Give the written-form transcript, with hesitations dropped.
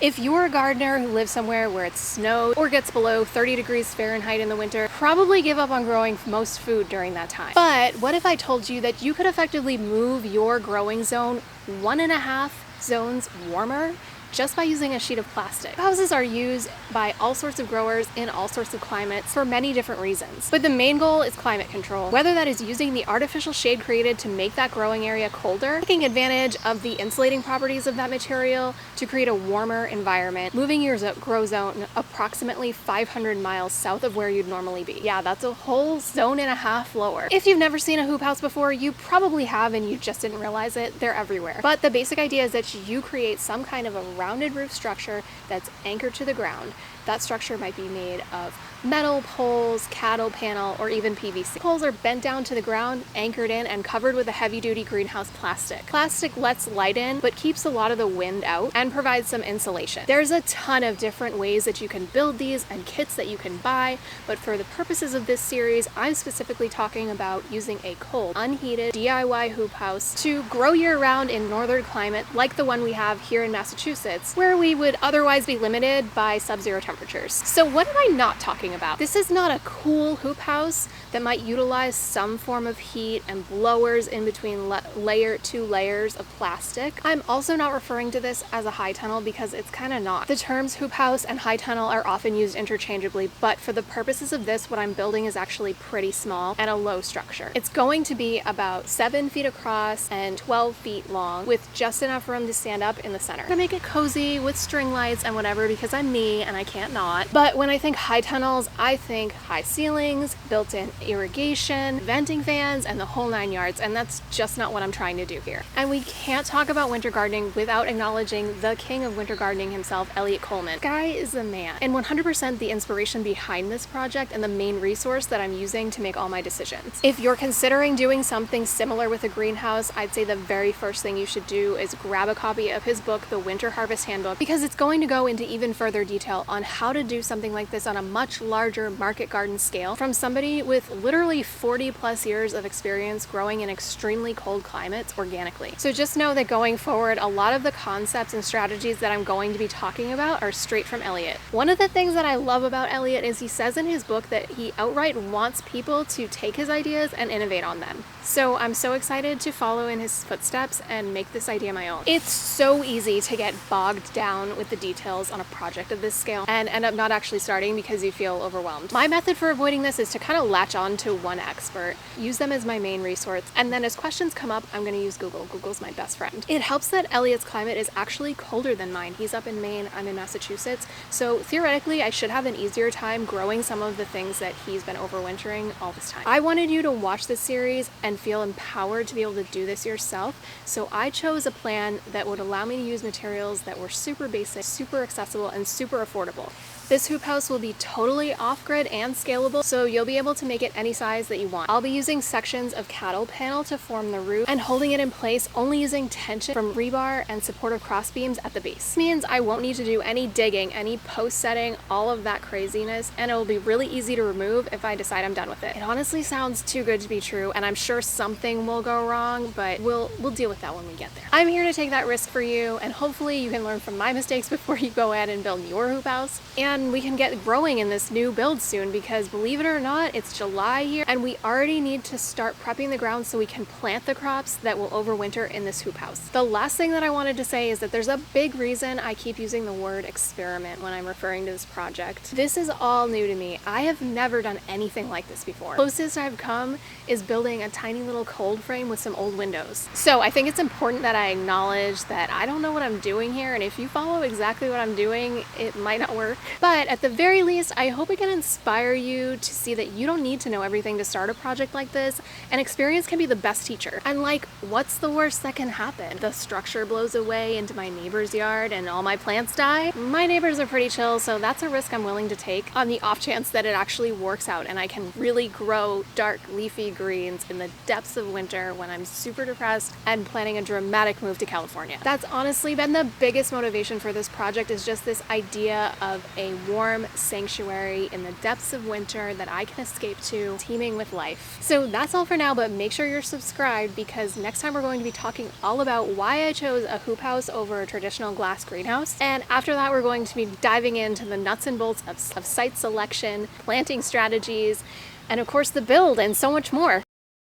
If you're a gardener who lives somewhere where it snows or gets below 30 degrees Fahrenheit in the winter, probably give up on growing most food during that time. But what if I told you that you could effectively move your growing zone 1.5 zones warmer just by using a sheet of plastic? Houses are used by all sorts of growers in all sorts of climates for many different reasons. But the main goal is climate control, whether that is using the artificial shade created to make that growing area colder, taking advantage of the insulating properties of that material to create a warmer environment, moving your grow zone approximately 500 miles south of where you'd normally be. Yeah, that's a whole zone and a half lower. If you've never seen a hoop house before, you probably have and you just didn't realize it. They're everywhere. But the basic idea is that you create some kind of a rounded roof structure that's anchored to the ground. That structure might be made of metal poles, cattle panel, or even PVC. Poles are bent down to the ground, anchored in, and covered with a heavy-duty greenhouse plastic. Plastic lets light in, but keeps a lot of the wind out and provides some insulation. There's a ton of different ways that you can build these and kits that you can buy, but for the purposes of this series, I'm specifically talking about using a cold, unheated DIY hoop house to grow year-round in northern climate like the one we have here in Massachusetts, where we would otherwise be limited by sub-zero temperatures. So what am I not talking about? This is not a cool hoop house that might utilize some form of heat and blowers in between two layers of plastic. I'm also not referring to this as a high tunnel because it's kind of not. The terms hoop house and high tunnel are often used interchangeably, but for the purposes of this, what I'm building is actually pretty small and a low structure. It's going to be about 7 feet across and 12 feet long with just enough room to stand up in the center. I'm gonna make it cozy with string lights and whatever because I'm me and I can't not. But when I think high tunnels, I think high ceilings, built-in irrigation, venting fans, and the whole 9 yards, and that's just not what I'm trying to do here. And we can't talk about winter gardening without acknowledging the king of winter gardening himself, Elliot Coleman. Guy is a man, and 100% the inspiration behind this project and the main resource that I'm using to make all my decisions. If you're considering doing something similar with a greenhouse, I'd say the very first thing you should do is grab a copy of his book, The Winter Harvest Handbook, because it's going to go into even further detail on how to do something like this on a much larger market garden scale from somebody with literally 40 plus years of experience growing in extremely cold climates organically. So just know that going forward, a lot of the concepts and strategies that I'm going to be talking about are straight from Elliot. One of the things that I love about Elliot is he says in his book that he outright wants people to take his ideas and innovate on them. So I'm so excited to follow in his footsteps and make this idea my own. It's so easy to get bogged down with the details on a project of this scale and end up not actually starting because you feel overwhelmed. My method for avoiding this is to kind of latch on to one expert, use them as my main resource, and then as questions come up, I'm going to use Google. Google's my best friend. It helps that Elliot's climate is actually colder than mine. He's up in Maine, I'm in Massachusetts, so theoretically I should have an easier time growing some of the things that he's been overwintering all this time. I wanted you to watch this series and feel empowered to be able to do this yourself, so I chose a plan that would allow me to use materials that were super basic, super accessible, and super affordable. This hoop house will be totally off-grid and scalable, so you'll be able to make it any size that you want. I'll be using sections of cattle panel to form the roof and holding it in place only using tension from rebar and supportive cross beams at the base. This means I won't need to do any digging, any post setting, all of that craziness, and it will be really easy to remove if I decide I'm done with it. It honestly sounds too good to be true, and I'm sure something will go wrong, but we'll deal with that when we get there. I'm here to take that risk for you, and hopefully you can learn from my mistakes before you go ahead and build your hoop house. And we can get growing in this new build soon because believe it or not, it's July here and we already need to start prepping the ground so we can plant the crops that will overwinter in this hoop house. The last thing that I wanted to say is that there's a big reason I keep using the word experiment when I'm referring to this project. This is all new to me. I have never done anything like this before. Closest I've come is building a tiny little cold frame with some old windows. So I think it's important that I acknowledge that I don't know what I'm doing here, and if you follow exactly what I'm doing, it might not work. But at the very least, I hope it can inspire you to see that you don't need to know everything to start a project like this, and experience can be the best teacher. And like, what's the worst that can happen? The structure blows away into my neighbor's yard and all my plants die? My neighbors are pretty chill, so that's a risk I'm willing to take on the off chance that it actually works out and I can really grow dark leafy greens in the depths of winter when I'm super depressed and planning a dramatic move to California. That's honestly been the biggest motivation for this project, is just this idea of a warm sanctuary in the depths of winter that I can escape to, teeming with life. So that's all for now, but make sure you're subscribed because next time we're going to be talking all about why I chose a hoop house over a traditional glass greenhouse. And after that, we're going to be diving into the nuts and bolts of site selection, planting strategies, and of course the build and so much more.